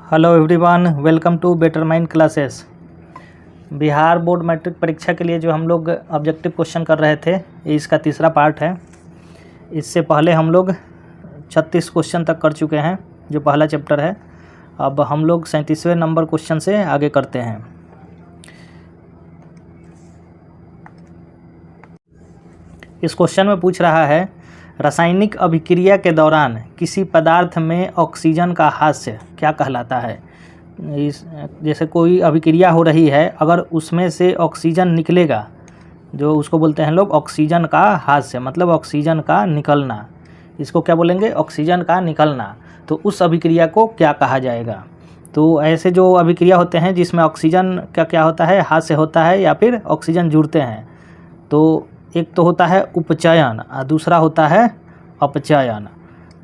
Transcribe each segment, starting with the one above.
Hello everyone, welcome to better mind classes. Bihar board matric परीक्षा के लिए जो हम लोग ऑब्जेक्टिव क्वेश्चन कर रहे थे, ये इसका तीसरा पार्ट है। इससे पहले हम लोग 36 क्वेश्चन तक कर चुके हैं, जो पहला चैप्टर है। अब हम लोग 37वें नंबर क्वेश्चन से आगे करते हैं। इस क्वेश्चन में पूछ रहा है, रासायनिक अभिक्रिया के दौरान किसी पदार्थ में ऑक्सीजन का हास्य क्या कहलाता है। जैसे कोई अभिक्रिया हो रही है, अगर उसमें से ऑक्सीजन निकलेगा, जो उसको बोलते हैं लोग ऑक्सीजन का हास्य, मतलब ऑक्सीजन का निकलना। इसको क्या बोलेंगे? ऑक्सीजन का निकलना। तो उस अभिक्रिया को क्या कहा जाएगा? तो ऐसे जो अभिक्रिया होते हैं जिसमें ऑक्सीजन का क्या होता है, हास्य होता है या फिर ऑक्सीजन जुड़ते हैं, तो एक तो होता है उपचयन और दूसरा होता है अपचयन।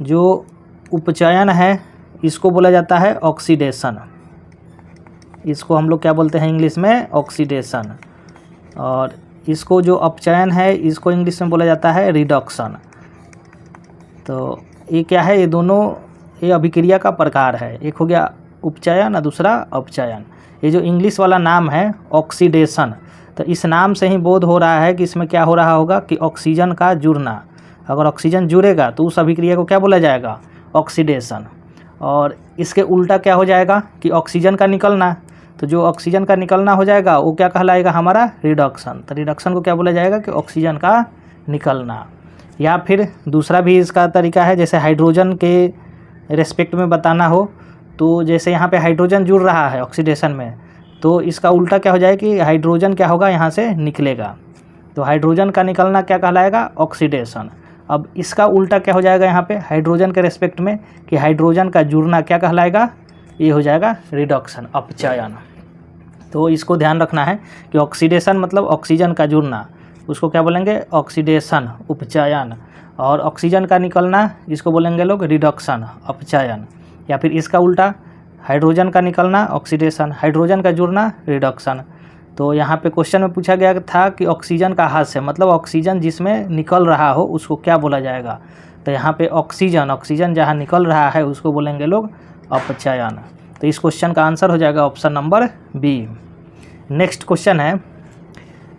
जो उपचयन है इसको बोला जाता है ऑक्सीडेशन। इसको हम लोग क्या बोलते हैं इंग्लिश में? ऑक्सीडेशन। और इसको जो अपचयन है इसको इंग्लिश में बोला जाता है रिडक्शन। तो ये क्या है? ये दोनों ये अभिक्रिया का प्रकार है। एक हो गया उपचयन और दूसरा अपचयन। ये जो इंग्लिश वाला नाम है ऑक्सीडेशन, तो इस नाम से ही बोध हो रहा है कि इसमें क्या हो रहा होगा कि ऑक्सीजन का जुड़ना। अगर ऑक्सीजन जुड़ेगा तो उस अभिक्रिया को क्या बोला जाएगा? ऑक्सीडेशन। और इसके उल्टा क्या हो जाएगा कि ऑक्सीजन का निकलना। तो जो ऑक्सीजन का निकलना हो जाएगा वो क्या कहलाएगा? हमारा रिडक्शन। तो रिडक्शन को क्या बोला जाएगा कि ऑक्सीजन का निकलना। या फिर दूसरा भी इसका तरीका है, जैसे हाइड्रोजन के रेस्पेक्ट में बताना हो, तो जैसे यहाँ पे हाइड्रोजन जुड़ रहा है ऑक्सीडेशन में, तो इसका उल्टा क्या हो जाए कि हाइड्रोजन क्या होगा? यहाँ से निकलेगा। तो हाइड्रोजन का निकलना क्या कहलाएगा? ऑक्सीडेशन। अब इसका उल्टा क्या हो जाएगा यहाँ पे हाइड्रोजन के रेस्पेक्ट में कि हाइड्रोजन का जुड़ना क्या कहलाएगा? ये हो जाएगा रिडक्शन, अपचयन। तो इसको ध्यान रखना है कि ऑक्सीडेशन मतलब ऑक्सीजन का जुड़ना, उसको क्या बोलेंगे? ऑक्सीडेशन, उपचयन। और ऑक्सीजन का निकलना इसको बोलेंगे लोग रिडक्शन, अपचयन। या फिर इसका उल्टा हाइड्रोजन का निकलना ऑक्सीडेशन, हाइड्रोजन का जुड़ना रिडक्शन। तो यहाँ पे क्वेश्चन में पूछा गया था कि ऑक्सीजन का हास्य मतलब ऑक्सीजन जिसमें निकल रहा हो उसको क्या बोला जाएगा। तो यहाँ पे ऑक्सीजन जहाँ निकल रहा है उसको बोलेंगे लोग अपचयन। तो इस क्वेश्चन का आंसर हो जाएगा option number B. Next question है,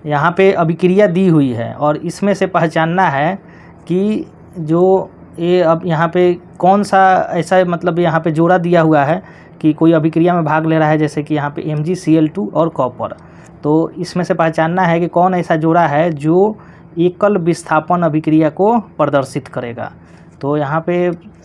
यहाँ पे अभिक्रिया दी हुई है और इसमें से पहचानना है कि जो ये अब यहाँ पे कौन सा ऐसा मतलब यहाँ पे जोड़ा दिया हुआ है कि कोई अभिक्रिया में भाग ले रहा है, जैसे कि यहाँ पे MgCl2 और कॉपर। तो इसमें से पहचानना है कि कौन ऐसा जोड़ा है जो एकल विस्थापन अभिक्रिया को प्रदर्शित करेगा। तो यहाँ पे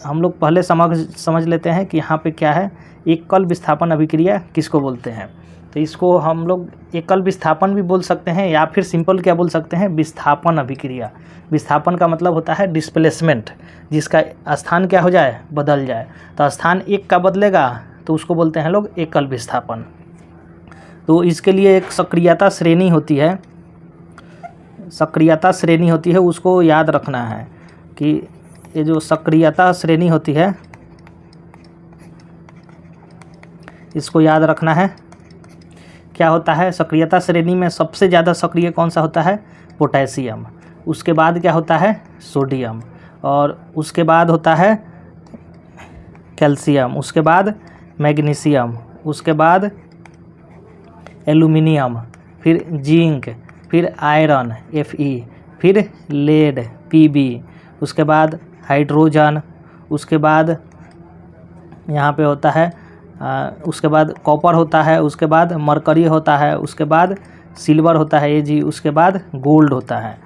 हम लोग पहले समझ लेते हैं कि यहाँ पे क्या है, एकल विस्थापन अभिक्रिया किसको बोलते हैं। तो इसको हम लोग एकल विस्थापन भी बोल सकते हैं या फिर सिंपल क्या बोल सकते हैं? विस्थापन अभिक्रिया। विस्थापन का मतलब होता है डिस्प्लेसमेंट, जिसका स्थान क्या हो जाए? बदल जाए। तो स्थान एक का बदलेगा तो उसको बोलते हैं लोग एकल विस्थापन। तो इसके लिए एक सक्रियता श्रेणी होती है, सक्रियता श्रेणी होती है, उसको याद रखना है कि ये जो सक्रियता श्रेणी होती है इसको याद रखना है। क्या होता है? सक्रियता श्रेणी में सबसे ज़्यादा सक्रिय कौन सा होता है? पोटेशियम। उसके बाद क्या होता है? सोडियम। और उसके बाद होता है कैल्शियम। उसके बाद मैग्नीशियम। उसके बाद एल्युमिनियम, फिर जिंक, फिर आयरन Fe, फिर लेड Pb, उसके बाद हाइड्रोजन, उसके बाद यहाँ पे होता है उसके बाद कॉपर होता है, उसके बाद मरकरी होता है, उसके बाद सिल्वर होता है Ag, उसके बाद गोल्ड होता है।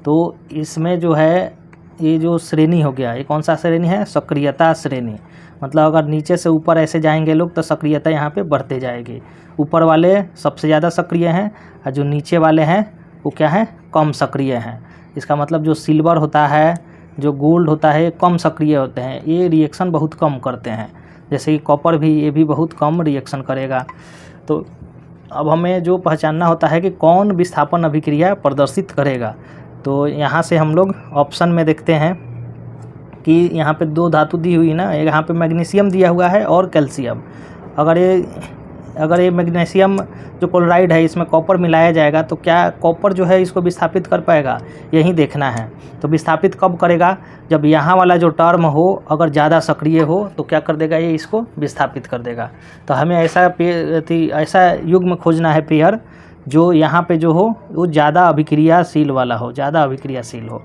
तो इसमें जो है ये जो श्रेणी हो गया, ये कौन सा श्रेणी है? सक्रियता श्रेणी। मतलब अगर नीचे से ऊपर ऐसे जाएंगे लोग तो सक्रियता यहाँ पे बढ़ते जाएगी। ऊपर वाले सबसे ज़्यादा सक्रिय हैं और जो नीचे वाले हैं वो क्या है? कम सक्रिय हैं। इसका मतलब जो सिल्वर होता है, जो गोल्ड होता है, ये कम सक्रिय होते हैं, ये रिएक्शन बहुत कम करते हैं। जैसे कि कॉपर भी, ये भी बहुत कम रिएक्शन करेगा। तो अब हमें जो पहचानना होता है कि कौन विस्थापन अभिक्रिया प्रदर्शित करेगा। तो यहाँ से हम लोग ऑप्शन में देखते हैं कि यहाँ पे दो धातु दी हुई ना, यहाँ पे मैग्नीशियम दिया हुआ है और कैल्शियम। अगर ये अगर ये मैग्नीशियम जो क्लोराइड है इसमें कॉपर मिलाया जाएगा तो क्या कॉपर जो है इसको विस्थापित कर पाएगा, यही देखना है। तो विस्थापित कब करेगा, जब यहाँ वाला जो टर्म हो अगर ज़्यादा सक्रिय हो तो क्या कर देगा, ये इसको विस्थापित कर देगा। तो हमें ऐसा युग्म खोजना है पेयर जो यहाँ पे जो हो वो ज़्यादा अभिक्रियाशील वाला हो, ज़्यादा अभिक्रियाशील हो।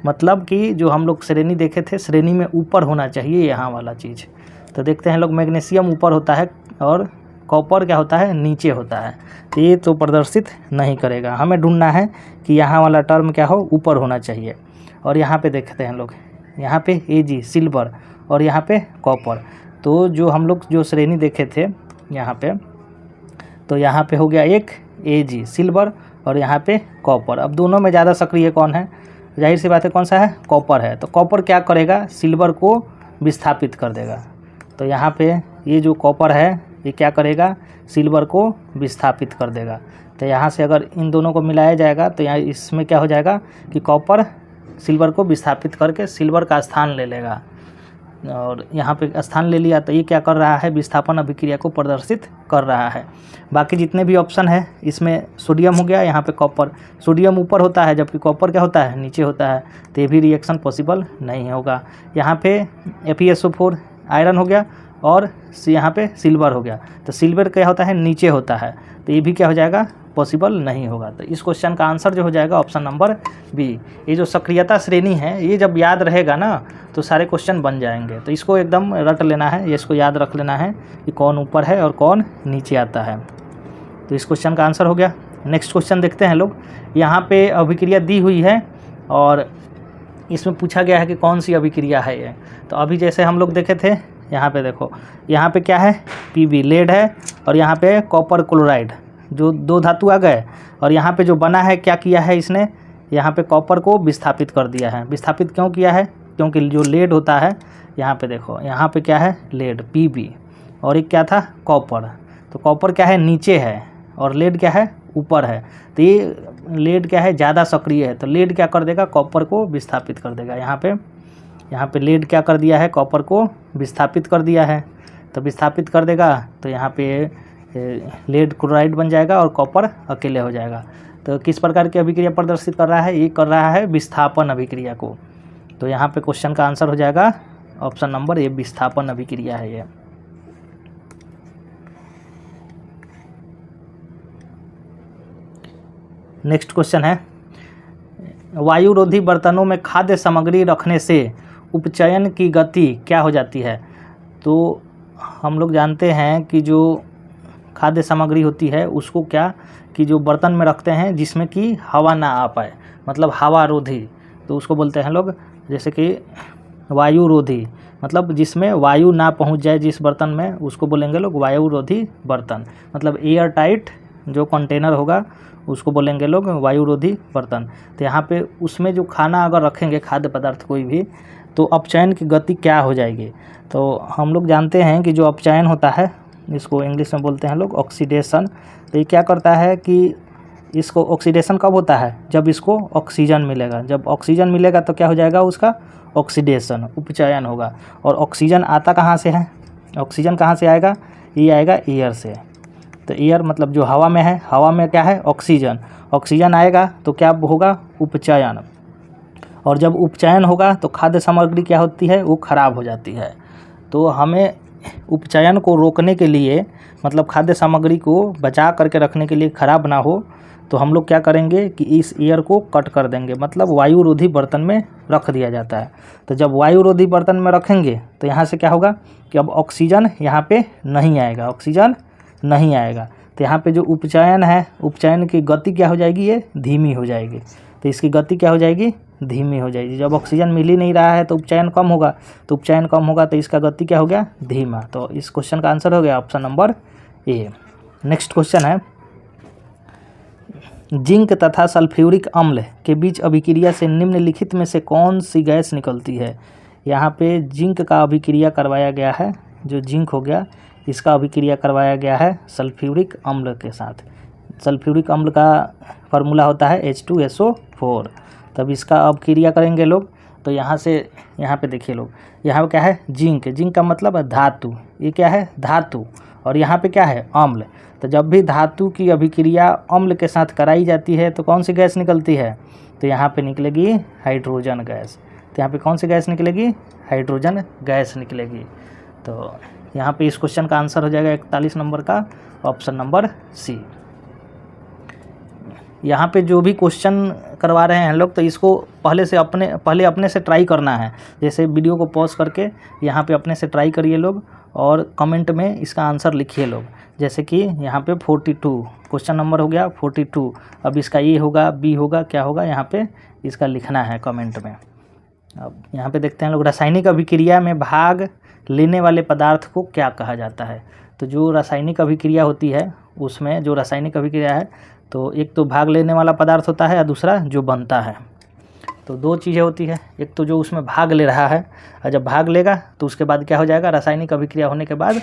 मतलब कि जो हम लोग श्रेणी देखे थे, श्रेणी में ऊपर होना चाहिए यहाँ वाला चीज़। तो देखते हैं लोग, मैग्नीशियम ऊपर होता है और कॉपर क्या होता है, नीचे होता है। तो ये तो प्रदर्शित नहीं करेगा, हमें ढूंढना है कि यहाँ वाला टर्म क्या हो, ऊपर होना चाहिए। और यहाँ पे देखते हैं लोग, यहाँ पे Ag सिल्वर और यहाँ पे कॉपर। तो जो हम लोग जो श्रेणी देखे थे यहाँ पे, तो यहाँ पे हो गया एक Ag सिल्वर और यहाँ पे कॉपर। अब दोनों में ज़्यादा सक्रिय कौन है, जाहिर सी बात है कौन सा है, कॉपर है। तो कॉपर क्या करेगा, सिल्वर को विस्थापित कर देगा। तो यहाँ पे ये जो कॉपर है ये क्या करेगा, सिल्वर को विस्थापित कर देगा। तो यहाँ से अगर इन दोनों को मिलाया जाएगा तो यहाँ इसमें क्या हो जाएगा कि कॉपर सिल्वर को विस्थापित करके सिल्वर का स्थान ले लेगा। और यहाँ पे स्थान ले लिया तो ये क्या कर रहा है, विस्थापन अभिक्रिया को प्रदर्शित कर रहा है। बाकी जितने भी ऑप्शन है इसमें सोडियम हो गया, यहाँ पे कॉपर, सोडियम ऊपर होता है जबकि कॉपर क्या होता है, नीचे होता है। तो ये भी रिएक्शन पॉसिबल नहीं होगा। यहाँ पे FeSO4 आयरन हो गया और यहाँ पे सिल्वर हो गया। तो सिल्वर क्या होता है, नीचे होता है। तो ये भी क्या हो जाएगा, पॉसिबल नहीं होगा। तो इस क्वेश्चन का आंसर जो हो जाएगा ऑप्शन नंबर बी। ये जो सक्रियता श्रेणी है ये जब याद रहेगा ना तो सारे क्वेश्चन बन जाएंगे। तो इसको एकदम रट लेना है, ये इसको याद रख लेना है कि कौन ऊपर है और कौन नीचे आता है। तो इस क्वेश्चन का आंसर हो गया। नेक्स्ट क्वेश्चन देखते हैं लोग। यहाँ पे अभिक्रिया दी हुई है और इसमें पूछा गया है कि कौन सी अभिक्रिया है ये। तो अभी जैसे हम लोग देखे थे, यहाँ पे देखो, यहाँ पे क्या है, Pb लेड है और यहाँ पे कॉपर क्लोराइड, जो दो धातु आ गए। और यहाँ पे जो बना है, क्या किया है इसने, यहाँ पे कॉपर को विस्थापित कर दिया है। विस्थापित क्यों किया है, क्योंकि जो लेड होता है, यहाँ पे देखो, यहाँ पे क्या है, लेड Pb और एक क्या था, कॉपर। तो कॉपर क्या है, नीचे है और लेड क्या है, ऊपर है। तो ये लेड क्या है, ज़्यादा सक्रिय है। तो लेड क्या कर देगा, कॉपर को विस्थापित कर देगा। यहाँ पे लेड क्या कर दिया है, कॉपर को विस्थापित कर दिया है। तो विस्थापित कर देगा तो यहाँ पे लेड क्लोराइड बन जाएगा और कॉपर अकेले हो जाएगा। तो किस प्रकार की अभिक्रिया प्रदर्शित कर रहा है, ये कर रहा है विस्थापन अभिक्रिया को। तो यहाँ पे क्वेश्चन का आंसर हो जाएगा ऑप्शन नंबर ए, विस्थापन अभिक्रिया है ये। नेक्स्ट क्वेश्चन है, वायुरोधी बर्तनों में खाद्य सामग्री रखने से उपचयन की गति क्या हो जाती है। तो हम लोग जानते हैं कि जो खाद्य सामग्री होती है उसको क्या, कि जो बर्तन में रखते हैं जिसमें कि हवा ना आ पाए, मतलब हवा रोधी, तो उसको बोलते हैं लोग, जैसे कि वायुरोधी, मतलब जिसमें वायु ना पहुंच जाए जिस बर्तन में, उसको बोलेंगे लोग वायुरोधी बर्तन। मतलब एयर टाइट जो कंटेनर होगा उसको बोलेंगे लोग वायुरोधी बर्तन। तो यहाँ पे उसमें जो खाना अगर रखेंगे, खाद्य पदार्थ कोई भी, तो अपचयन की गति क्या हो जाएगी। तो हम लोग जानते हैं कि जो अपचयन होता है इसको इंग्लिश में बोलते हैं लोग ऑक्सीडेशन। तो ये क्या करता है कि इसको ऑक्सीडेशन कब होता है, जब इसको ऑक्सीजन मिलेगा। जब ऑक्सीजन मिलेगा तो क्या हो जाएगा, उसका ऑक्सीडेशन, उपचयन होगा। और ऑक्सीजन आता कहाँ से है, ऑक्सीजन कहाँ से आएगा, ये आएगा एयर से। तो एयर मतलब जो हवा में है, हवा में क्या है, ऑक्सीजन, ऑक्सीजन आएगा तो क्या होगा, उपचयन। और जब उपचयन होगा तो खाद्य सामग्री क्या होती है, वो खराब हो जाती है। तो हमें उपचयन को रोकने के लिए, मतलब खाद्य सामग्री को बचा करके रखने के लिए, खराब ना हो, तो हम लोग क्या करेंगे कि इस एयर को कट कर देंगे, मतलब वायुरोधी बर्तन में रख दिया जाता है। तो जब वायुरोधी बर्तन में रखेंगे तो यहाँ से क्या होगा कि अब ऑक्सीजन यहाँ पे नहीं आएगा, ऑक्सीजन नहीं आएगा। तो यहाँ पे जो उपचयन है, उपचयन की गति क्या हो जाएगी, ये धीमी हो जाएगी। तो इसकी गति क्या हो जाएगी, धीमी हो जाएगी। जब ऑक्सीजन मिल ही नहीं रहा है तो उपचयन कम होगा, तो उपचयन कम होगा तो इसका गति क्या हो गया, धीमा। तो इस क्वेश्चन का आंसर हो गया option number A. Next question है, जिंक तथा सल्फ्यूरिक अम्ल के बीच अभिक्रिया से निम्नलिखित में से कौन सी गैस निकलती है। यहाँ पे जिंक का अभिक्रिया करवाया गया है, जो जिंक हो गया इसका अभिक्रिया करवाया गया है सल्फ्यूरिक अम्ल के साथ। सल्फ्यूरिक अम्ल का फार्मूला होता है H2SO4। तब इसका अभिक्रिया करेंगे लोग, तो यहाँ से यहाँ पे देखिए लोग, यहाँ पे क्या है, जिंक, जिंक का मतलब धातु, ये क्या है, धातु। और यहाँ पे क्या है, अम्ल। तो जब भी धातु की अभिक्रिया अम्ल के साथ कराई जाती है तो कौन सी गैस निकलती है, तो यहाँ पे निकलेगी हाइड्रोजन गैस। तो यहाँ पे कौन सी गैस निकलेगी, हाइड्रोजन गैस निकलेगी। तो यहाँ पे इस क्वेश्चन का आंसर हो जाएगा 41 नंबर का ऑप्शन नंबर सी। यहाँ पे जो भी क्वेश्चन करवा रहे हैं लोग तो इसको पहले अपने से ट्राई करना है। जैसे वीडियो को पॉज करके यहाँ पे अपने से ट्राई करिए लोग और कमेंट में इसका आंसर लिखिए लोग। जैसे कि यहाँ पे 42 क्वेश्चन नंबर हो गया 42। अब इसका ए होगा, बी होगा, क्या होगा, यहाँ पे इसका लिखना है कमेंट में। अब यहाँ पे देखते हैं लोग, रासायनिक अभिक्रिया में भाग लेने वाले पदार्थ को क्या कहा जाता है। तो जो रासायनिक अभिक्रिया होती है उसमें जो रासायनिक अभिक्रिया है तो एक तो भाग लेने वाला पदार्थ होता है और दूसरा जो बनता है। तो दो चीज़ें होती है, एक तो जो उसमें भाग ले रहा है और जब भाग लेगा तो उसके बाद क्या हो जाएगा, रासायनिक अभिक्रिया होने के बाद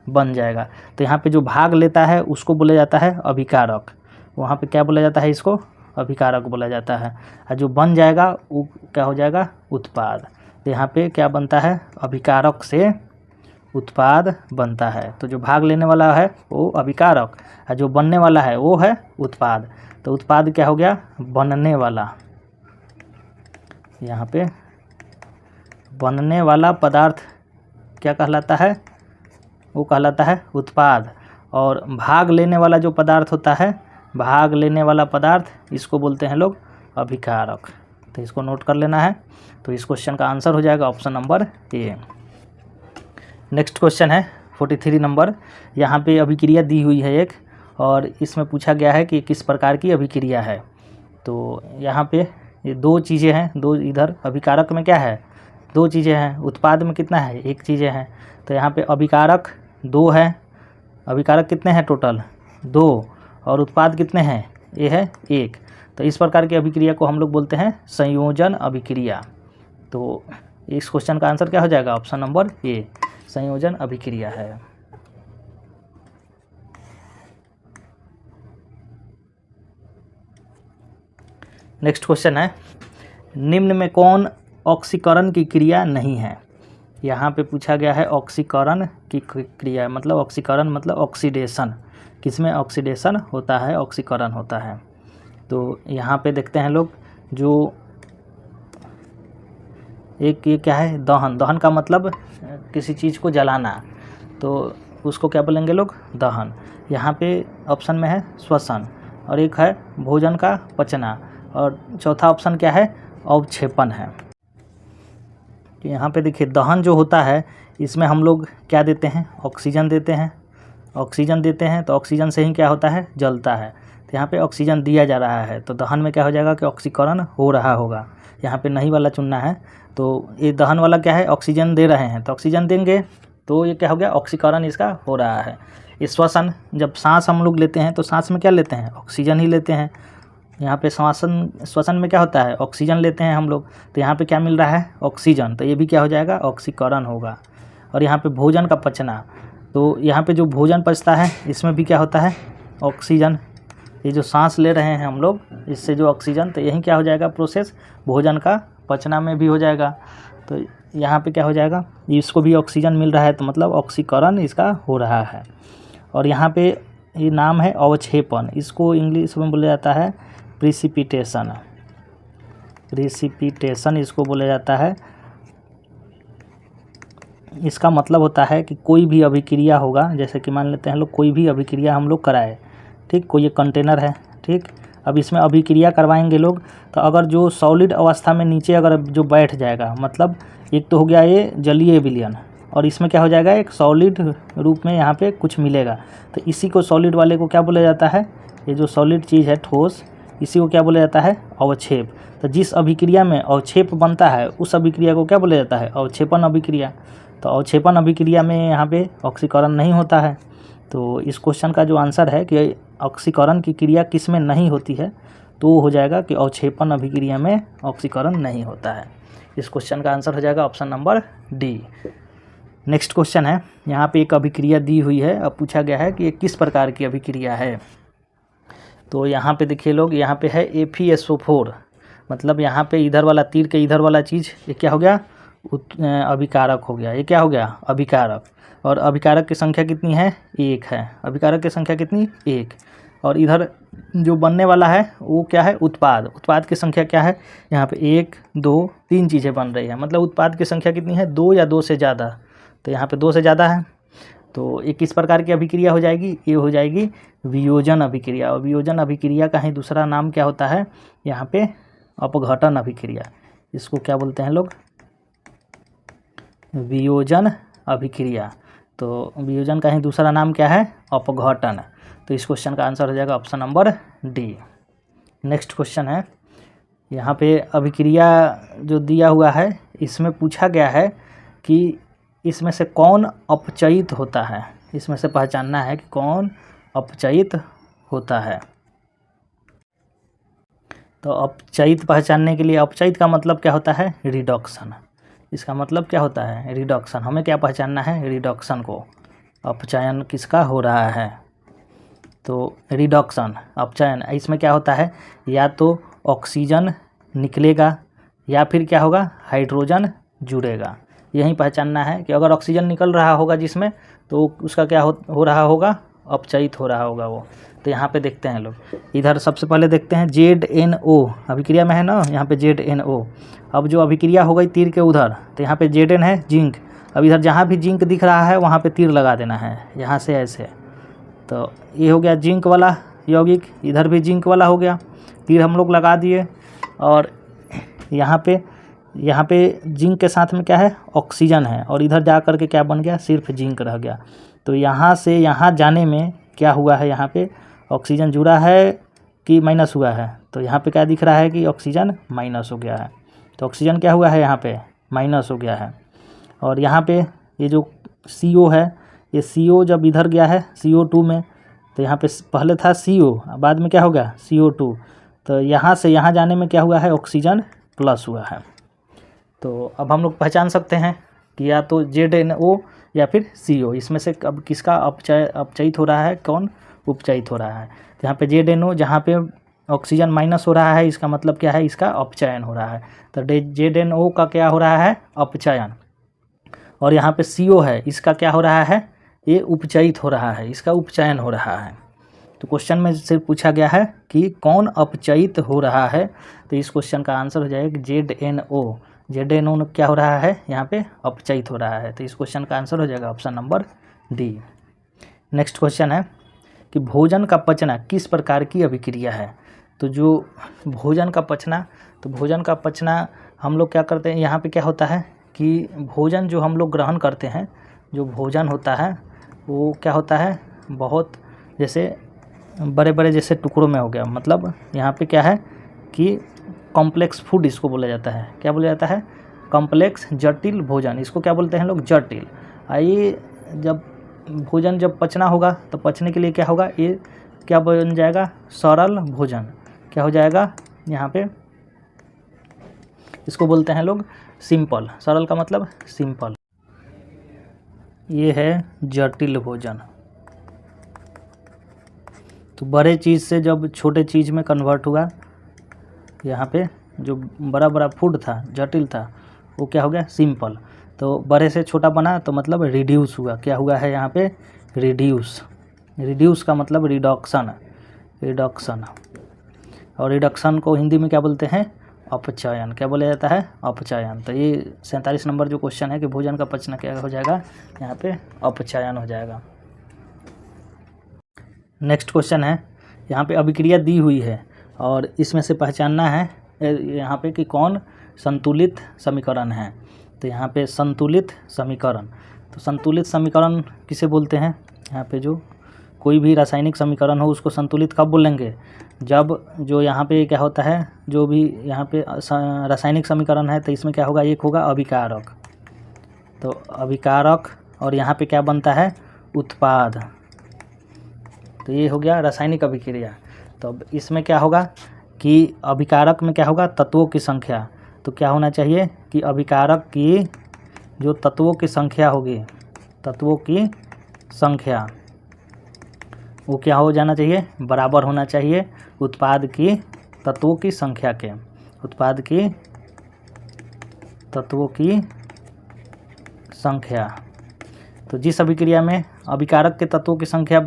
बन जाएगा। तो यहाँ पे जो भाग लेता है उसको बोला जाता है अभिकारक, वहाँ पे क्या बोला जाता है, इसको अभिकारक बोला जाता है। और जो बन जाएगा वो क्या हो जाएगा, उत्पाद। तो यहाँ पे क्या बनता है, अभिकारक से उत्पाद बनता है। तो जो भाग लेने वाला है वो अभिकारक और जो बनने वाला है वो है उत्पाद। तो उत्पाद क्या हो गया, बनने वाला। यहाँ पे बनने वाला पदार्थ क्या कहलाता है, वो कहलाता है उत्पाद। और भाग लेने वाला जो पदार्थ होता है, भाग लेने वाला पदार्थ, इसको बोलते हैं लोग अभिकारक। तो इसको नोट कर लेना है। तो इस क्वेश्चन का आंसर हो जाएगा option number A. Next question है 43 नंबर। यहाँ पे अभिक्रिया दी हुई है एक और इसमें पूछा गया है कि किस प्रकार की अभिक्रिया है। तो यहाँ पे ये दो चीज़ें हैं, दो इधर अभिकारक में क्या है, दो चीज़ें हैं, उत्पाद में कितना है, एक चीज़ें हैं। तो यहाँ पे अभिकारक दो है, अभिकारक कितने हैं टोटल, दो, और उत्पाद कितने हैं, ये है एक। तो इस प्रकार की अभिक्रिया को हम लोग बोलते हैं संयोजन अभिक्रिया। तो इस क्वेश्चन का आंसर क्या हो जाएगा, ऑप्शन नंबर ए, संयोजन अभिक्रिया है। नेक्स्ट क्वेश्चन है, निम्न में कौन ऑक्सीकरण की क्रिया नहीं है। यहाँ पे पूछा गया है ऑक्सीकरण की क्रिया, मतलब ऑक्सीकरण मतलब ऑक्सीडेशन, किसमें ऑक्सीडेशन होता है, ऑक्सीकरण होता है। तो यहाँ पे देखते हैं लोग, जो एक ये क्या है, दहन। दहन का मतलब किसी चीज़ को जलाना, तो उसको क्या बोलेंगे लोग, दहन। यहाँ पे ऑप्शन में है श्वसन, और एक है भोजन का पचना, और चौथा ऑप्शन क्या है, अवक्षेपण है। तो यहाँ पे देखिए दहन जो होता है इसमें हम लोग क्या देते हैं, ऑक्सीजन देते हैं। ऑक्सीजन देते हैं तो ऑक्सीजन से ही क्या होता है, जलता है। तो यहाँ पे ऑक्सीजन दिया जा रहा है तो दहन में क्या हो जाएगा कि ऑक्सीकरण हो रहा होगा। यहाँ पे नहीं वाला चुनना है। तो ये दहन वाला क्या है, ऑक्सीजन दे रहे हैं तो ऑक्सीजन देंगे तो ये क्या हो गया, ऑक्सीकरण इसका हो रहा है। ये श्वसन, जब सांस हम लोग लेते हैं तो सांस में क्या लेते हैं, ऑक्सीजन ही लेते हैं। यहाँ पे श्वसन में क्या होता है, ऑक्सीजन लेते हैं हम लोग, तो यहाँ पे क्या मिल रहा है, ऑक्सीजन। तो ये भी क्या हो जाएगा, ऑक्सीकरण होगा। और यहाँ पे भोजन का पचना, तो यहाँ पे जो भोजन पचता है इसमें भी क्या होता है, ऑक्सीजन। ये जो सांस ले रहे हैं हम लोग इससे जो ऑक्सीजन, तो यही क्या हो जाएगा, प्रोसेस भोजन का पचना में भी हो जाएगा। तो यहाँ पे क्या हो जाएगा, इसको भी ऑक्सीजन मिल रहा है तो मतलब ऑक्सीकरण इसका हो रहा है। और यहाँ पे ये नाम है अवक्षेपण, इसको इंग्लिश में बोला जाता है प्रिसिपिटेशन। प्रिसिपिटेशन इसको बोला जाता है। इसका मतलब होता है कि कोई भी अभिक्रिया होगा, जैसे कि मान लेते हैं लोग कोई भी अभिक्रिया हम लोग कराए, ठीक, कोई ये कंटेनर है, ठीक, अब इसमें अभिक्रिया करवाएंगे लोग, तो अगर जो सॉलिड अवस्था में नीचे अगर जो बैठ जाएगा, मतलब एक तो हो गया ये जलीय विलयन, और इसमें क्या हो जाएगा, एक सॉलिड रूप में यहाँ पे कुछ मिलेगा, तो इसी को सॉलिड वाले को क्या बोला जाता है, ये जो सॉलिड चीज़ है ठोस, इसी को क्या बोला जाता है, अवक्षेप। तो जिस अभिक्रिया में अवक्षेप बनता है उस अभिक्रिया को क्या बोला जाता है, अवक्षेपण अभिक्रिया। तो अवक्षेपण अभिक्रिया में यहाँ पे ऑक्सीकरण नहीं होता है। तो इस क्वेश्चन का जो आंसर है कि ऑक्सीकरण की क्रिया किस में नहीं होती है, तो वो हो जाएगा कि अवक्षेपण अभिक्रिया में ऑक्सीकरण नहीं होता है। इस क्वेश्चन का आंसर हो जाएगा option number D. Next question है, यहाँ पे एक अभिक्रिया दी हुई है, अब पूछा गया है कि ये किस प्रकार की अभिक्रिया है। तो यहाँ पे देखिए लोग, यहाँ पे है FeSO4, मतलब यहाँ पे इधर वाला तीर के इधर वाला चीज़ ये क्या हो गया, अभिकारक हो गया, ये क्या हो गया अभिकारक। और अभिकारक की संख्या कितनी है 1 है, अभिकारक की संख्या कितनी 1। और इधर जो बनने वाला है वो क्या है उत्पाद, उत्पाद की संख्या क्या है यहाँ पे 1 2 3 चीज़ें बन रही है, मतलब उत्पाद की संख्या कितनी है 2 या 2 से ज़्यादा, तो यहाँ पे 2 से ज़्यादा है। तो ये किस प्रकार की अभिक्रिया हो जाएगी, ये हो जाएगी वियोजन अभिक्रिया। और वियोजन अभिक्रिया का ही दूसरा नाम क्या होता है यहाँ पे अपघटन अभिक्रिया, इसको क्या बोलते हैं लोग वियोजन अभिक्रिया। तो वियोजन का ही दूसरा नाम क्या है अपघटन। तो इस क्वेश्चन का आंसर हो जाएगा option number D. Next question है, यहाँ पे अभिक्रिया जो दिया हुआ है इसमें पूछा गया है कि इसमें से कौन अपचयित होता है, इसमें से पहचानना है कि कौन अपचयित होता है। तो अपचयित पहचानने के लिए, अपचयित का मतलब क्या होता है रिडक्शन, इसका मतलब क्या होता है रिडक्शन। हमें क्या पहचानना है रिडक्शन को, अपचयन किसका हो रहा है। तो रिडक्शन अपचयन, इसमें क्या होता है या तो ऑक्सीजन निकलेगा या फिर क्या होगा हाइड्रोजन जुड़ेगा। यही पहचानना है कि अगर ऑक्सीजन निकल रहा होगा जिसमें तो उसका क्या हो रहा होगा अपचयित हो रहा होगा वो। तो यहाँ पे देखते हैं लोग, इधर सबसे पहले देखते हैं ZNO अभिक्रिया में है ना, यहाँ पे ZNO। अब जो अभिक्रिया हो गई तीर के उधर, तो यहाँ पे Zn है जिंक। अब इधर जहाँ भी जिंक दिख रहा है वहाँ पे तीर लगा देना है, यहाँ से ऐसे। तो ये हो गया जिंक वाला यौगिक, इधर भी जिंक वाला हो गया, तीर हम लोग लगा दिए। और यहाँ पे जिंक के साथ में क्या है ऑक्सीजन है, और इधर जा कर के क्या बन गया सिर्फ जिंक रह गया। तो यहाँ से यहाँ जाने में क्या हुआ है, यहाँ पे ऑक्सीजन जुड़ा है कि माइनस हुआ है। तो यहाँ पे क्या दिख रहा है कि ऑक्सीजन माइनस हो गया है। तो ऑक्सीजन क्या हुआ है यहाँ पे माइनस हो गया है। और यहाँ पे ये जो CO है, ये CO जब इधर गया है CO2 में, तो यहाँ पे पहले था CO, बाद में क्या हो गया CO2। तो यहाँ से यहाँ जाने में क्या हुआ है ऑक्सीजन प्लस हुआ है। तो अब हम लोग पहचान सकते हैं कि या तो ZNO या फिर CO, इसमें से अब किसका अपचयित हो रहा है, कौन उपचयित हो रहा है। तो यहाँ पे ZNO जहाँ पे ऑक्सीजन माइनस हो रहा है, इसका मतलब क्या है इसका अपचयन हो रहा है। तो ZNO का क्या हो रहा है अपचयन। और यहाँ पे CO है, इसका क्या हो रहा है ये उपचयित हो रहा है, इसका उपचयन हो रहा है। तो क्वेश्चन में से पूछा गया है कि कौन अपचयित हो रहा है, तो इस क्वेश्चन का आंसर हो जाएगा ZNO। ZNO क्या हो रहा है यहाँ पे अपचयित हो रहा है। तो इस क्वेश्चन का आंसर हो जाएगा option number D. Next question है कि भोजन का पचना किस प्रकार की अभिक्रिया है। तो जो भोजन का पचना, तो भोजन का पचना हम लोग क्या करते हैं, यहाँ पे क्या होता है कि भोजन जो हम लोग ग्रहण करते हैं, जो भोजन होता है वो क्या होता है बहुत जैसे बड़े बड़े जैसे टुकड़ों में हो गया। मतलब यहाँ पे क्या है कि कॉम्प्लेक्स फूड इसको बोला जाता है, क्या बोला जाता है कॉम्प्लेक्स जटिल भोजन, इसको क्या बोलते हैं लोग जटिल। आइए जब भोजन जब पचना होगा तो पचने के लिए क्या होगा, ये क्या बन जाएगा सरल भोजन, क्या हो जाएगा यहाँ पे इसको बोलते हैं लोग सिंपल। सरल का मतलब सिंपल, ये है जटिल भोजन। तो बड़े चीज़ से जब छोटे चीज़ में कन्वर्ट हुआ, यहाँ पे जो बड़ा बड़ा फूड था जटिल था वो क्या हो गया सिंपल। तो बड़े से छोटा बना तो मतलब रिड्यूस हुआ, क्या हुआ है यहाँ पे रिड्यूस। रिड्यूस का मतलब रिडक्शन, रिडक्शन। और रिडक्शन को हिंदी में क्या बोलते हैं अपचयन, क्या बोला जाता है अपचयन। तो ये 47 नंबर जो क्वेश्चन है कि भोजन का पचना क्या हो जाएगा यहाँ पे अपचयन हो जाएगा। नेक्स्ट क्वेश्चन है, यहाँ पे अभिक्रिया दी हुई है और इसमें से पहचानना है यहाँ पे कि कौन संतुलित समीकरण है। तो यहाँ पे संतुलित समीकरण, तो संतुलित समीकरण किसे बोलते हैं, यहाँ पे जो कोई भी रासायनिक समीकरण हो उसको संतुलित कब बोलेंगे, जब जो यहाँ पे क्या होता है जो भी यहाँ पे रासायनिक समीकरण है तो इसमें क्या होगा एक होगा अभिकारक, तो अभिकारक और यहाँ पे क्या बनता है उत्पाद। तो ये हो गया रासायनिक अभिक्रिया। तो अब इसमें क्या होगा कि अभिकारक में क्या होगा तत्वों की संख्या, तो क्या होना चाहिए कि अभिकारक की जो तत्वों की संख्या होगी, तत्वों की संख्या वो क्या हो जाना चाहिए बराबर होना चाहिए उत्पाद की तत्वों की संख्या के, उत्पाद की तत्वों की संख्या। तो जिस अभिक्रिया में अभिकारक के तत्वों की संख्या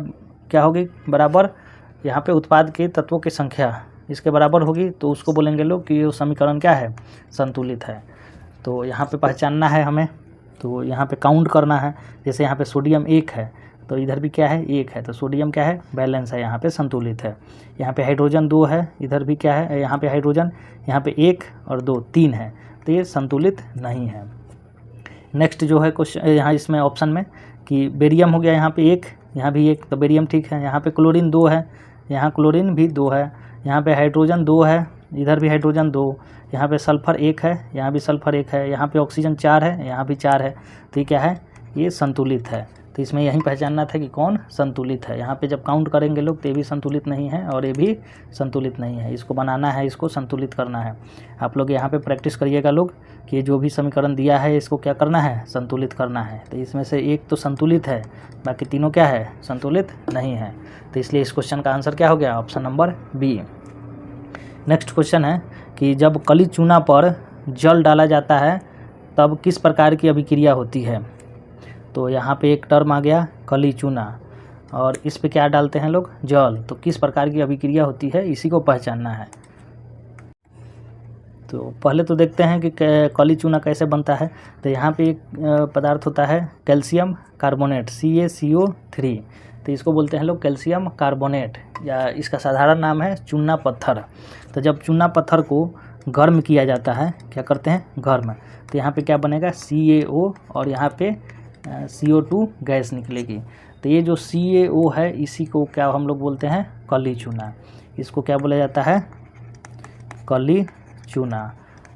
क्या होगी, बराबर यहाँ पे उत्पाद के तत्वों की संख्या इसके बराबर होगी, तो उसको बोलेंगे लोग कि ये समीकरण क्या है, संतुलित है। तो यहाँ पे पहचानना है हमें, तो यहाँ पे काउंट करना है। जैसे यहाँ पे सोडियम 1 है तो इधर भी क्या है, 1 है, तो सोडियम क्या है, बैलेंस है, यहाँ पे संतुलित है। यहाँ पे हाइड्रोजन 2 है, इधर भी क्या है, यहाँ पे हाइड्रोजन, यहाँ पे 1 और 2 3 है, तो ये संतुलित नहीं है। नेक्स्ट जो है क्वेश्चन यहाँ इसमें ऑप्शन में कि बेरियम हो गया, यहाँ पे 1, यहाँ भी 1, तो बेरियम ठीक है। यहाँ पे क्लोरीन 2 है, यहाँ क्लोरीन भी 2 है, यहाँ पे हाइड्रोजन 2 है, इधर भी हाइड्रोजन 2, यहाँ पे सल्फ़र 1 है, यहाँ भी सल्फ़र 1 है, यहाँ पे ऑक्सीजन 4 है, यहाँ भी 4 है, तो ये क्या है, ये संतुलित है। तो इसमें यही पहचानना था कि कौन संतुलित है। यहाँ पे जब काउंट करेंगे लोग तो ये भी संतुलित नहीं है और ये भी संतुलित नहीं है, इसको बनाना है, इसको संतुलित करना है। आप लोग यहाँ पे प्रैक्टिस करिएगा लोग कि जो भी समीकरण दिया है इसको क्या करना है, संतुलित करना है। तो इसमें से एक तो संतुलित है, बाकी तीनों क्या है, संतुलित नहीं है। तो इसलिए इस क्वेश्चन का आंसर क्या हो गया, option number B. Next question है कि जब कली चूना पर जल डाला जाता है तब किस प्रकार की अभिक्रिया होती है। तो यहाँ पे एक टर्म आ गया कली चूना, और इस पे क्या डालते हैं लोग, जल, तो किस प्रकार की अभिक्रिया होती है इसी को पहचानना है। तो पहले तो देखते हैं कि कली चूना कैसे बनता है। तो यहाँ पे एक पदार्थ होता है कैल्शियम कार्बोनेट CaCO3, तो इसको बोलते हैं लोग कैल्शियम कार्बोनेट, या इसका साधारण नाम है चूना पत्थर। तो जब चूना पत्थर को गर्म किया जाता है, क्या करते हैं, गर्म, तो यहाँ पे क्या बनेगा, CaO और यहाँ पे CO2 गैस निकलेगी। तो ये जो CaO है इसी को क्या हम लोग बोलते हैं, कली चूना। इसको क्या बोला जाता है, कली चूना,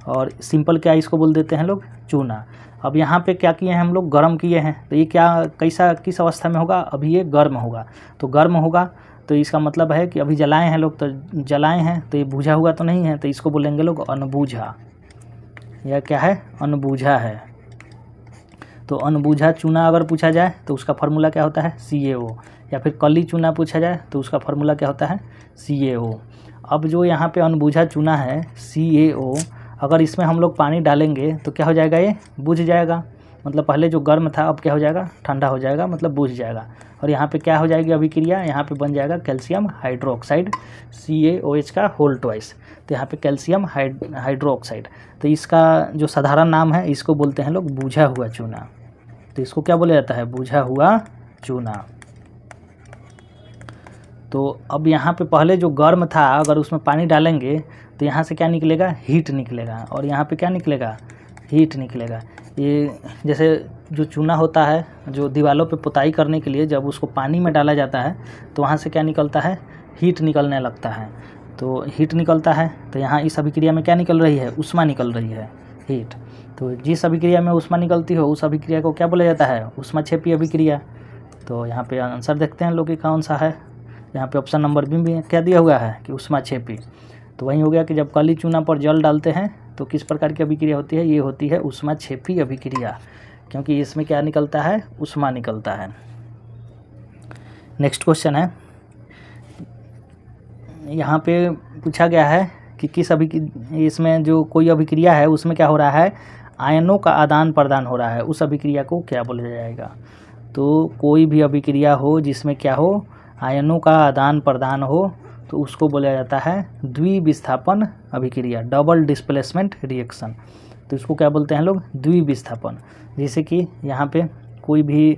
और सिंपल क्या इसको बोल देते हैं लोग, चूना। अब यहाँ पे क्या किए हैं हम लोग, गर्म किए हैं, तो ये क्या कैसा किस अवस्था में होगा, अभी ये गर्म होगा। तो गर्म होगा तो इसका मतलब है कि अभी जलाए हैं लोग, तो जलाए हैं तो ये बूझा हुआ तो नहीं है, तो इसको बोलेंगे लोग अनबूझा, यह क्या है, अनबूझा है। तो अनबूझा चूना अगर पूछा जाए तो उसका फार्मूला क्या होता है, CaO, या फिर कली चूना पूछा जाए तो उसका फार्मूला क्या होता है, CaO। अब जो यहाँ पे अनबूझा चूना है CaO, अगर इसमें हम लोग पानी डालेंगे तो क्या हो जाएगा, ये बुझ जाएगा। मतलब पहले जो गर्म था अब क्या हो जाएगा, ठंडा हो जाएगा, मतलब बुझ जाएगा। और यहाँ पे क्या हो जाएगी अभिक्रिया, यहाँ पे बन जाएगा कैल्शियम हाइड्रोक्साइड CaOH का होल ट्वाइस। तो यहाँ पे कैल्शियम हाइड्रोक्साइड, तो इसका जो साधारण नाम है इसको बोलते हैं लोग बूझा हुआ चूना। तो इसको क्या बोला जाता है, बूझा हुआ चूना। तो अब यहाँ पे पहले जो गर्म था अगर उसमें पानी डालेंगे तो यहाँ से क्या निकलेगा, हीट निकलेगा, और यहाँ पे क्या निकलेगा, हीट निकलेगा। ये जैसे जो चूना होता है जो दीवारों पे पुताई करने के लिए जब उसको पानी में डाला जाता है तो वहाँ से क्या निकलता है, हीट निकलने लगता है। तो हीट निकलता है तो यहाँ इस अभिक्रिया में क्या निकल रही है, ऊष्मा निकल रही है, हीट। तो जिस अभिक्रिया में ऊष्मा निकलती हो उस अभिक्रिया को क्या बोला जाता है, ऊष्माक्षेपी अभिक्रिया। तो यहाँ पे आंसर देखते हैं लोग कि कौन सा है। यहाँ पे ऑप्शन नंबर बी में क्या दिया हुआ है कि ऊष्माक्षेपी। तो वही हो गया कि जब कली चूना पर जल डालते हैं तो किस प्रकार की अभिक्रिया होती है, ये होती है ऊष्माक्षेपी अभिक्रिया, क्योंकि इसमें क्या निकलता है, ऊष्मा निकलता है। नेक्स्ट क्वेश्चन है, यहाँ पे पूछा गया है कि किस इसमें जो कोई अभिक्रिया है उसमें क्या हो रहा है, आयनों का आदान प्रदान हो रहा है, उस अभिक्रिया को क्या बोला जाएगा। तो कोई भी अभिक्रिया हो जिसमें क्या हो, आयनों का आदान प्रदान हो, तो उसको बोला जाता है द्विविस्थापन अभिक्रिया, डबल डिस्प्लेसमेंट रिएक्शन। तो इसको क्या बोलते हैं लोग, द्विविस्थापन। जैसे कि यहाँ पे कोई भी,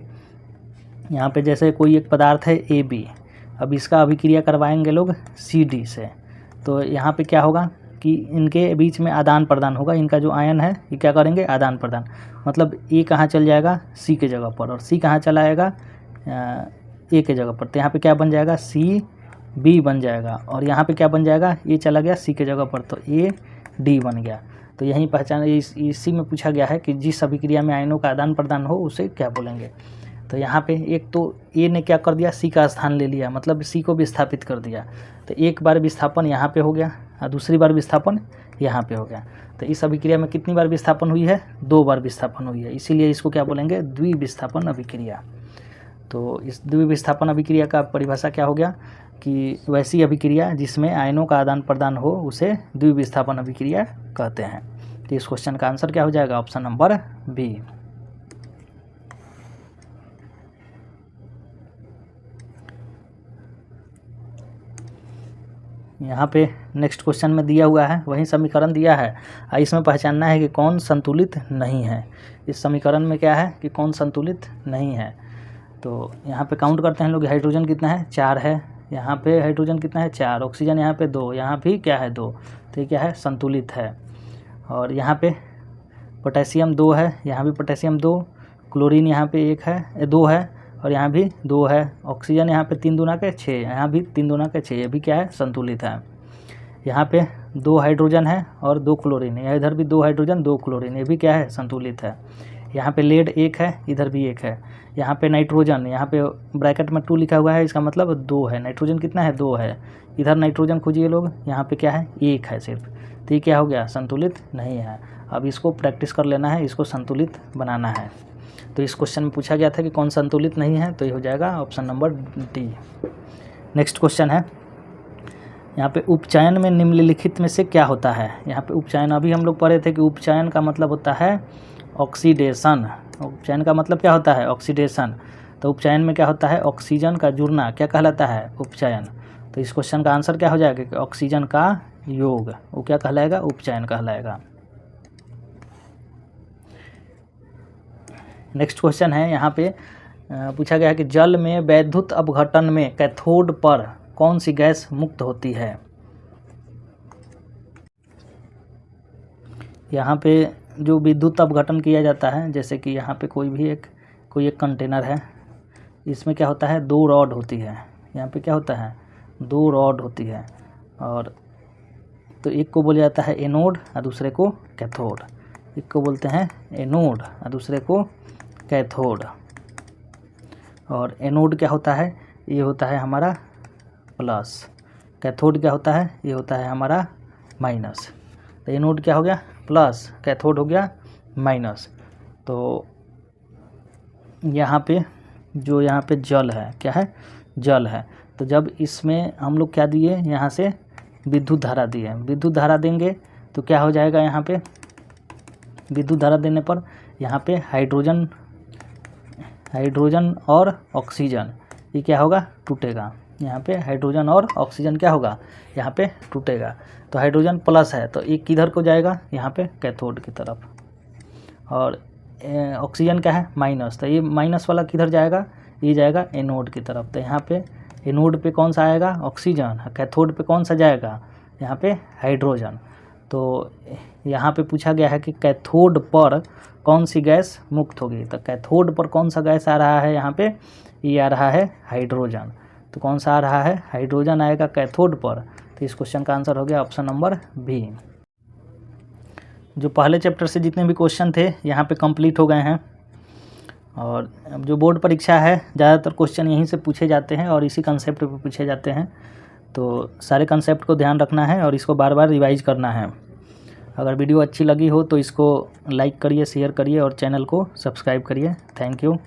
यहाँ पे जैसे कोई एक पदार्थ है AB, अब इसका अभिक्रिया करवाएंगे लोग CD से, तो यहाँ पे क्या होगा कि इनके बीच में आदान प्रदान होगा। इनका जो आयन है ये क्या करेंगे, आदान प्रदान, मतलब A कहाँ चल जाएगा, C के जगह पर, और C कहाँ चला आएगा, A के जगह पर। तो यहाँ पे क्या बन जाएगा, CB बन जाएगा, और यहाँ पे क्या बन जाएगा, A चला गया C के जगह पर, तो AD बन गया। तो यही पहचान इसी में पूछा गया है कि जिस अभिक्रिया में आयनों का आदान प्रदान हो उसे क्या बोलेंगे। तो यहाँ पे एक तो A ने क्या कर दिया, C का स्थान ले लिया, मतलब C को विस्थापित कर दिया। तो एक बार विस्थापन यहाँ पे हो गया और दूसरी बार विस्थापन यहाँ पे हो गया। तो इस अभिक्रिया में कितनी बार विस्थापन हुई है, 2 बार विस्थापन हुई है, इसीलिए इसको क्या बोलेंगे, द्विविस्थापन अभिक्रिया। तो इस द्विविस्थापन अभिक्रिया का परिभाषा क्या हो गया कि वैसी अभिक्रिया जिसमें आयनों का आदान प्रदान हो उसे द्विविस्थापन अभिक्रिया कहते हैं। तो इस क्वेश्चन का आंसर क्या हो जाएगा, ऑप्शन नंबर बी। यहाँ पे नेक्स्ट क्वेश्चन में दिया हुआ है वही समीकरण दिया है, इसमें पहचानना है कि कौन संतुलित नहीं है। इस समीकरण में क्या है कि कौन संतुलित नहीं है। तो यहाँ पे काउंट करते हैं लोग, हाइड्रोजन कितना है 4 है, यहाँ पे हाइड्रोजन कितना है 4, ऑक्सीजन यहाँ पे 2, यहाँ भी क्या है 2, तो ये क्या है संतुलित है। और यहाँ पे पोटेशियम 2 है, यहाँ भी पोटेशियम 2, क्लोरीन यहाँ पे 1 है 2 है और यहाँ भी 2 है, ऑक्सीजन यहाँ पे 3 दूना के 6, यहाँ भी 3 दूना के 6, ये भी क्या है संतुलित है। यहाँ पे 2 हाइड्रोजन है और 2 क्लोरीन, यहाँ इधर भी 2 हाइड्रोजन 2 क्लोरीन, ये भी क्या है संतुलित है। यहाँ पे लेड 1 है, इधर भी 1 है। यहाँ पे नाइट्रोजन, यहाँ पे ब्रैकेट में 2 लिखा हुआ है, इसका मतलब 2 है। नाइट्रोजन कितना है 2 है, इधर नाइट्रोजन खोजिए लोग, यहाँ पे क्या है 1 है सिर्फ, तो ये क्या हो गया संतुलित नहीं है। अब इसको प्रैक्टिस कर लेना है, इसको संतुलित बनाना है। तो इस क्वेश्चन में पूछा गया था कि कौन संतुलित नहीं है, तो ये हो जाएगा option number D. Next question है यहाँ पे उपचयन में निम्नलिखित में से क्या होता है। यहाँ पे उपचयन अभी हम लोग पढ़े थे कि उपचयन का मतलब होता है ऑक्सीडेशन। उपचयन का मतलब क्या होता है ऑक्सीडेशन। तो उपचयन में क्या होता है ऑक्सीजन का जुड़ना क्या कहलाता है उपचयन। तो इस क्वेश्चन का आंसर क्या हो जाएगा कि ऑक्सीजन का योग, वो क्या कहलाएगा उपचयन कहलाएगा। नेक्स्ट क्वेश्चन है यहाँ पे पूछा गया है कि जल में वैद्युत अपघटन में कैथोड पर कौन सी गैस मुक्त होती है। यहाँ पे जो विद्युत अपघटन किया जाता है, जैसे कि यहाँ पे कोई एक कंटेनर है, इसमें क्या होता है 2 रॉड होती है। यहाँ पे क्या होता है 2 रॉड होती है, और तो एक को बोला जाता है एनोड और दूसरे को कैथोड। एक को बोलते हैं एनोड और दूसरे को कैथोड। और एनोड क्या होता है, ये होता है हमारा प्लस, कैथोड क्या होता है, ये होता है हमारा माइनस। तो एनोड क्या हो गया प्लस, कैथोड हो गया माइनस। तो यहाँ पे जल है, क्या है जल है। तो जब इसमें हम लोग क्या दिए, यहाँ से विद्युत धारा दिए, विद्युत धारा देंगे तो क्या हो जाएगा, यहाँ पे विद्युत धारा देने पर यहाँ पे हाइड्रोजन और ऑक्सीजन ये क्या होगा टूटेगा। यहाँ पे हाइड्रोजन और ऑक्सीजन क्या होगा यहाँ पे टूटेगा। तो हाइड्रोजन प्लस है तो एक किधर को जाएगा यहाँ पे कैथोड की तरफ, और ऑक्सीजन क्या है माइनस, तो ये माइनस वाला किधर जाएगा, ये जाएगा एनोड की तरफ। तो यहाँ पे एनोड पे कौन सा आएगा ऑक्सीजन, कैथोड पे कौन सा जाएगा यहाँ पे हाइड्रोजन। तो यहाँ पे पूछा गया है कि कैथोड पर कौन सी गैस मुक्त होगी। तो कैथोड पर कौन सा गैस आ रहा है यहाँ पे, ये आ रहा है हाइड्रोजन। तो कौन सा आ रहा है हाइड्रोजन आएगा कैथोड पर। तो इस क्वेश्चन का आंसर हो गया ऑप्शन नंबर बी। जो पहले चैप्टर से जितने भी क्वेश्चन थे यहाँ पे कंप्लीट हो गए हैं, और जो बोर्ड परीक्षा है ज़्यादातर क्वेश्चन यहीं से पूछे जाते हैं और इसी कंसेप्ट पे पूछे जाते हैं। तो सारे कंसेप्ट को ध्यान रखना है और इसको बार बार रिवाइज करना है। अगर वीडियो अच्छी लगी हो तो इसको लाइक करिए, शेयर करिए और चैनल को सब्सक्राइब करिए। Thank you.